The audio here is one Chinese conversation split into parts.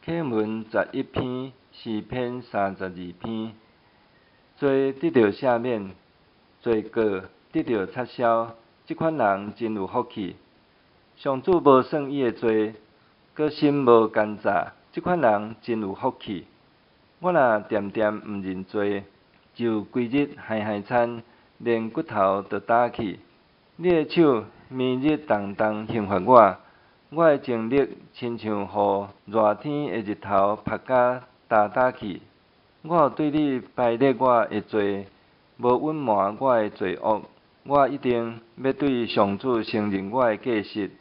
启文11篇，诗篇32篇。罪得到赦免，罪过得到撤销，即款人真有福气。上主无算伊的罪，个心无奸诈，即款人真有福气。我若恬恬毋认罪，就规日害惨，连骨头都打去。你的手暝日动刑罚我，我的精力亲像予热天的日头晒甲焦去。我有对你排列我的罪，无隐瞒我的罪恶。我一定要对上主承认我的过失。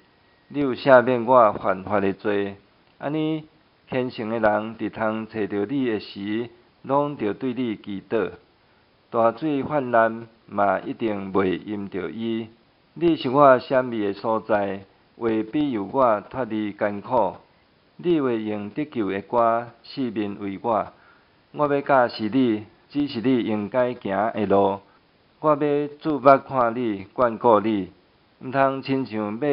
你有赦免我犯法的罪，安尼虔诚的人伫通找着你的时，拢着对你祈祷。大水泛滥嘛一定袂淹着伊。你是我闪避的所在，为庇佑我脱离艰苦。你会用得救的歌四面为我。我要教示你，指示你应该行的路。我要注目看你，眷顾你，毋通亲像马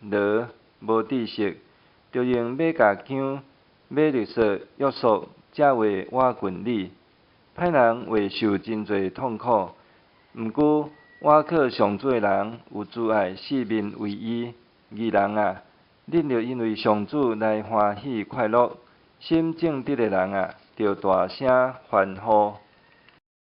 骡无知识，着用马甲腔、马律说约束，才会瓦群你。歹人会受真侪痛苦，毋过倚靠上主的人有慈爱，四面为伊。义人啊，恁着因为上主来欢喜快乐；心正直的人啊，着大声欢呼。